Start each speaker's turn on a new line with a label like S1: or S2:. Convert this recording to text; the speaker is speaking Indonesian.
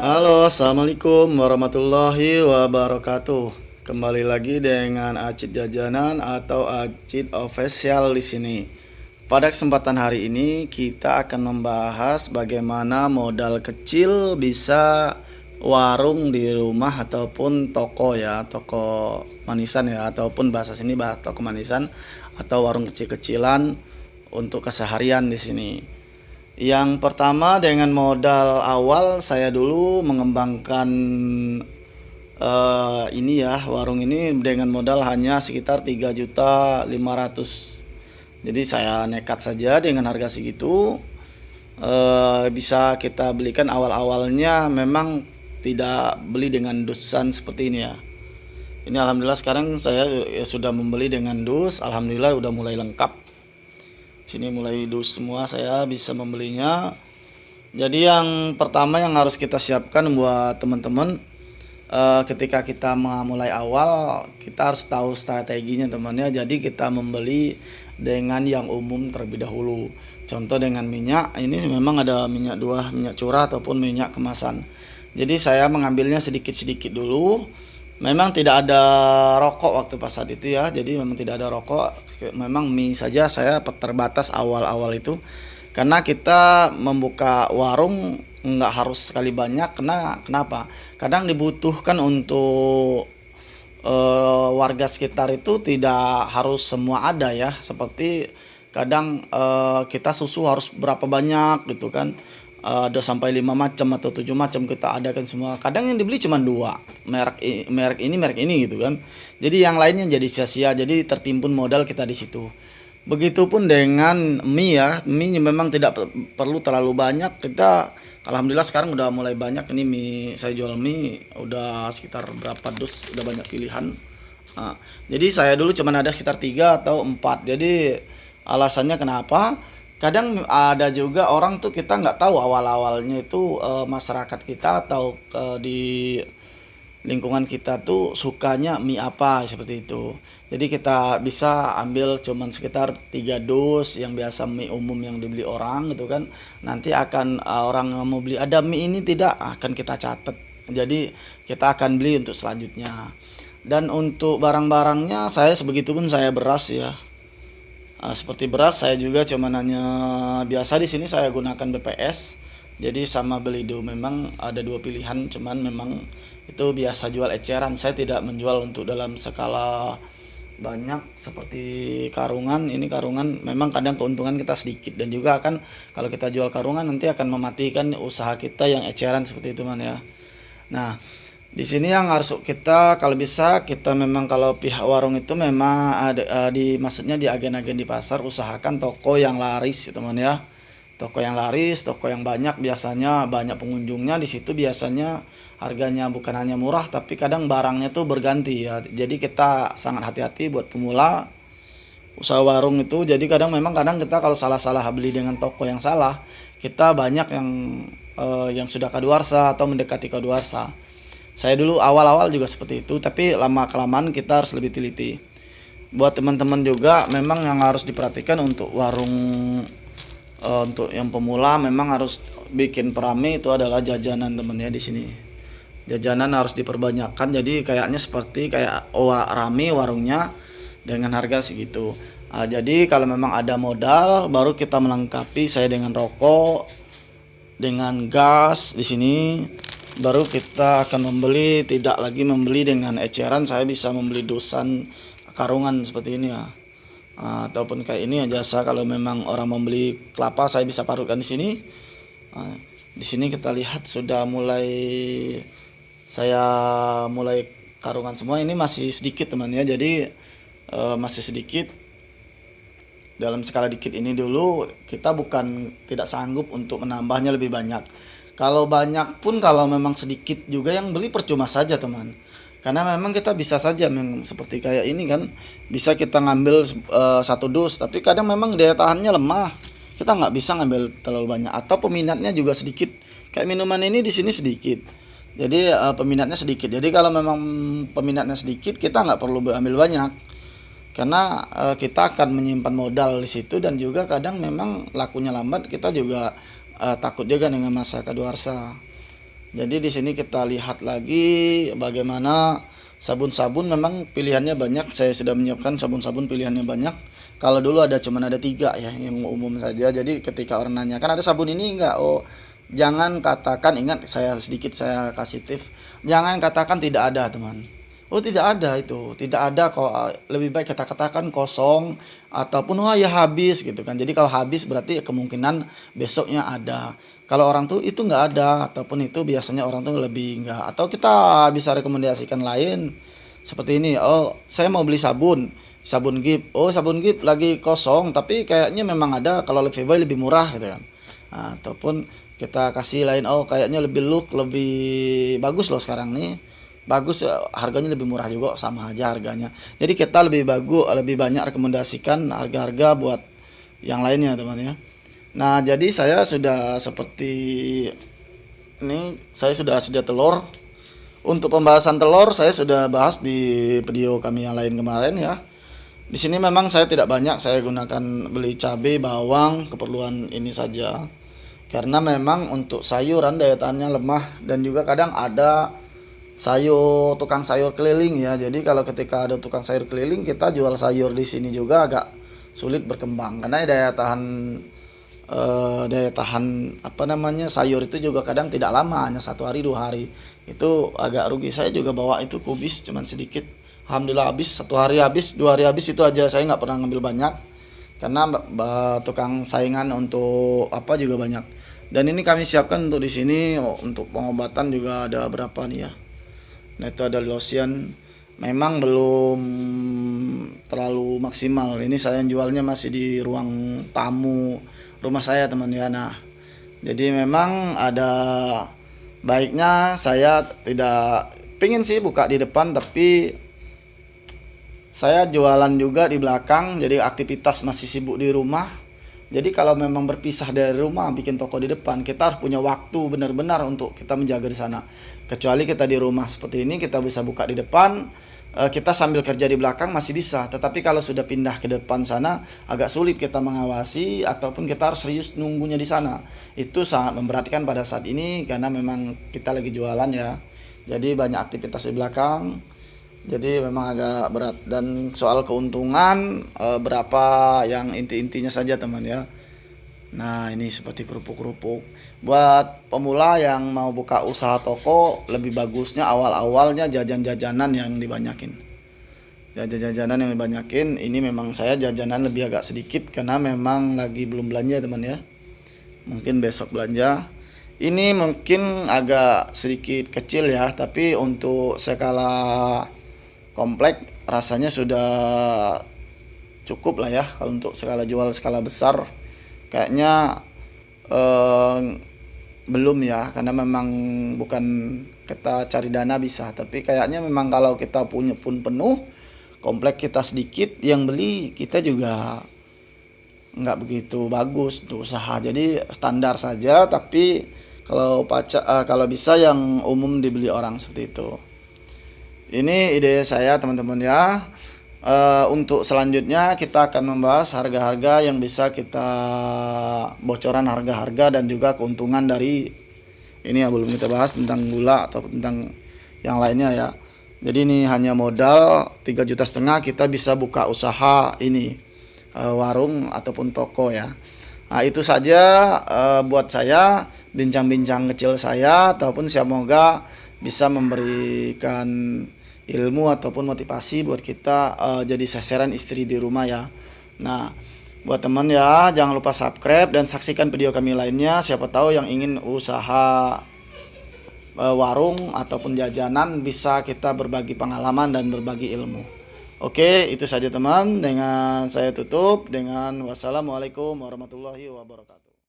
S1: Halo, assalamualaikum warahmatullahi wabarakatuh. Kembali lagi dengan Acid Jajanan atau Acid Official di sini. Pada kesempatan hari ini kita akan membahas bagaimana modal kecil bisa warung di rumah ataupun toko ya, toko manisan ya, ataupun bahasa sini bahas toko manisan atau warung kecil-kecilan untuk keseharian di sini. Yang pertama dengan modal awal saya dulu mengembangkan ini ya, warung ini dengan modal hanya sekitar 3.500.000. Jadi saya nekat saja dengan harga segitu. Bisa kita belikan awal-awalnya memang tidak beli dengan dusan seperti ini ya. Ini alhamdulillah sekarang saya sudah membeli dengan dus, alhamdulillah udah mulai lengkap. Sini mulai dus semua, saya bisa membelinya. Jadi yang pertama yang harus kita siapkan buat teman-teman, ketika kita mulai awal kita harus tahu strateginya temannya. Jadi kita membeli dengan yang umum terlebih dahulu. Contoh dengan minyak, ini memang ada minyak minyak curah ataupun minyak kemasan. Jadi saya mengambilnya sedikit-sedikit dulu. Memang tidak ada rokok waktu pas saat itu ya, jadi memang tidak ada rokok, memang mie saja saya terbatas awal-awal itu. Karena kita membuka warung nggak harus sekali banyak, kenapa? Kadang dibutuhkan untuk warga sekitar itu tidak harus semua ada ya, seperti kadang kita susu harus berapa banyak gitu kan. Ada sampai 5 macam atau 7 macam kita adakan semua. Kadang yang dibeli cuma dua merek ini gitu kan. Jadi yang lainnya jadi sia-sia, jadi tertimbun modal kita di situ. Begitupun dengan mie ya, mie memang tidak perlu terlalu banyak. Kita alhamdulillah sekarang udah mulai banyak ini mie, saya jual mie udah sekitar berapa dus, udah banyak pilihan. Jadi saya dulu cuma ada sekitar 3 atau 4. Jadi alasannya kenapa? Kadang ada juga orang tuh kita nggak tahu awal-awalnya itu masyarakat kita atau di lingkungan kita tuh sukanya mie apa seperti itu. Jadi kita bisa ambil cuman sekitar 3 dus yang biasa mie umum yang dibeli orang gitu kan. Nanti akan orang yang mau beli ada mie ini tidak akan kita catat. Jadi kita akan beli untuk selanjutnya. Dan untuk barang-barangnya saya sebegitu pun saya beras ya. Seperti beras saya juga cuma hanya biasa di sini saya gunakan BPS. Jadi sama Belido memang ada dua pilihan, cuman memang itu biasa jual eceran. Saya tidak menjual untuk dalam skala banyak seperti karungan. Ini karungan memang kadang keuntungan kita sedikit, dan juga akan kalau kita jual karungan nanti akan mematikan usaha kita yang eceran seperti itu man ya. Nah, di sini yang harus kita kalau bisa kita memang kalau pihak warung itu memang ada maksudnya di agen-agen di pasar usahakan toko yang laris teman ya. Toko yang laris, toko yang banyak, biasanya banyak pengunjungnya di situ, biasanya harganya bukan hanya murah tapi kadang barangnya tuh berganti ya. Jadi kita sangat hati-hati buat pemula usaha warung itu. Jadi kadang kita kalau salah-salah beli dengan toko yang salah, kita banyak yang sudah kadaluarsa atau mendekati kadaluarsa. Saya dulu awal-awal juga seperti itu, tapi lama-kelamaan kita harus lebih teliti. Buat teman-teman juga memang yang harus diperhatikan untuk warung untuk yang pemula memang harus bikin perame itu adalah jajanan temennya di sini. Jajanan harus diperbanyakkan, jadi kayaknya seperti kayak rame warungnya dengan harga segitu. Jadi kalau memang ada modal baru kita melengkapi, saya dengan rokok, dengan gas di sini. Baru kita akan membeli, tidak lagi membeli dengan eceran. Saya bisa membeli dosan karungan seperti ini ya, ataupun kayak ini ya jasa. Kalau memang orang membeli kelapa saya bisa parutkan di sini. Di sini kita lihat sudah mulai saya mulai karungan semua. Ini masih sedikit teman ya, jadi masih sedikit. Dalam skala dikit ini dulu kita bukan tidak sanggup untuk menambahnya lebih banyak. Kalau banyak pun kalau memang sedikit juga yang beli percuma saja teman. Karena memang kita bisa saja seperti kayak ini kan, bisa kita ngambil satu dus, tapi kadang memang daya tahannya lemah. Kita nggak bisa ngambil terlalu banyak atau peminatnya juga sedikit. Kayak minuman ini di sini sedikit. Jadi peminatnya sedikit. Jadi kalau memang peminatnya sedikit kita nggak perlu ambil banyak. Karena kita akan menyimpan modal di situ, dan juga kadang memang lakunya lambat, kita juga takut juga dengan masa kadaluarsa. Jadi di sini kita lihat lagi bagaimana sabun-sabun, memang pilihannya banyak. Saya sudah menyiapkan sabun-sabun pilihannya banyak. Kalau dulu cuman ada 3 ya yang umum saja. Jadi ketika orang nanya, kan ada sabun ini enggak? Oh, jangan katakan, ingat saya sedikit saya kasih tips. Jangan katakan tidak ada, teman. Oh, tidak ada itu. Tidak ada kok. Lebih baik kita katakan kosong ataupun wah ya habis gitu kan. Jadi kalau habis berarti kemungkinan besoknya ada. Kalau orang tuh itu nggak ada ataupun itu biasanya orang tuh lebih nggak. Atau kita bisa rekomendasikan lain seperti ini. Oh, saya mau beli sabun. Sabun Gift. Oh, sabun Gift lagi kosong tapi kayaknya memang ada kalau Levivay lebih murah gitu kan. Nah, ataupun kita kasih lain, oh kayaknya lebih look, lebih bagus loh sekarang nih. Bagus, harganya lebih murah juga, sama aja harganya. Jadi kita lebih banyak rekomendasikan harga-harga buat yang lainnya teman ya. Nah, jadi saya sudah seperti ini, saya sudah sedia telur. Untuk pembahasan telur saya sudah bahas di video kami yang lain kemarin ya. Di sini memang saya tidak banyak, saya gunakan beli cabai, bawang, keperluan ini saja. Karena memang untuk sayuran daya tahannya lemah dan juga kadang ada tukang sayur keliling ya. Jadi kalau ketika ada tukang sayur keliling, kita jual sayur di sini juga agak sulit berkembang karena daya tahan apa namanya sayur itu juga kadang tidak lama, hanya 1 hari 2 hari. Itu agak rugi. Saya juga bawa itu kubis cuman sedikit. Alhamdulillah habis 1 hari habis, 2 hari habis, itu aja. Saya nggak pernah ngambil banyak karena tukang saingan untuk apa juga banyak. Dan ini kami siapkan untuk di sini untuk pengobatan juga ada berapa nih ya. Nah, itu ada lotion, memang belum terlalu maksimal. Ini saya jualnya masih di ruang tamu rumah saya teman ya. Nah, jadi memang ada baiknya saya tidak pingin sih buka di depan, tapi saya jualan juga di belakang. Jadi aktivitas masih sibuk di rumah. Jadi kalau memang berpisah dari rumah bikin toko di depan, kita harus punya waktu benar-benar untuk kita menjaga di sana. Kecuali kita di rumah seperti ini, kita bisa buka di depan, kita sambil kerja di belakang masih bisa. Tetapi kalau sudah pindah ke depan sana, agak sulit kita mengawasi ataupun kita harus serius nunggunya di sana. Itu sangat memberatkan pada saat ini karena memang kita lagi jualan ya. Jadi banyak aktivitas di belakang. Jadi memang agak berat. Dan soal keuntungan berapa yang inti-intinya saja teman ya. Nah, ini seperti kerupuk-kerupuk. Buat pemula yang mau buka usaha toko, lebih bagusnya awal-awalnya jajan-jajanan yang dibanyakin. Jajan-jajanan yang dibanyakin. Ini memang saya jajanan lebih agak sedikit karena memang lagi belum belanja teman ya. Mungkin besok belanja. Ini mungkin agak sedikit kecil ya, tapi untuk skala komplek rasanya sudah cukup lah ya. Kalau untuk skala jual skala besar kayaknya belum ya, karena memang bukan kita cari dana bisa, tapi kayaknya memang kalau kita punya pun penuh, komplek kita sedikit, yang beli kita juga nggak begitu bagus untuk usaha. Jadi standar saja, tapi kalau bisa yang umum dibeli orang seperti itu. Ini ide saya teman-teman ya. Untuk selanjutnya kita akan membahas harga-harga yang bisa kita bocoran harga-harga dan juga keuntungan dari ini ya. Belum kita bahas tentang gula atau tentang yang lainnya ya. Jadi ini hanya modal 3,5 juta kita bisa buka usaha ini, warung ataupun toko ya. Nah, itu saja buat saya bincang-bincang kecil saya, ataupun semoga bisa memberikan ilmu ataupun motivasi buat kita jadi sasaran istri di rumah ya. Nah, buat teman ya, jangan lupa subscribe dan saksikan video kami lainnya. Siapa tahu yang ingin usaha warung ataupun jajanan, bisa kita berbagi pengalaman dan berbagi ilmu. Oke, itu saja teman. Dengan saya tutup dengan wassalamualaikum warahmatullahi wabarakatuh.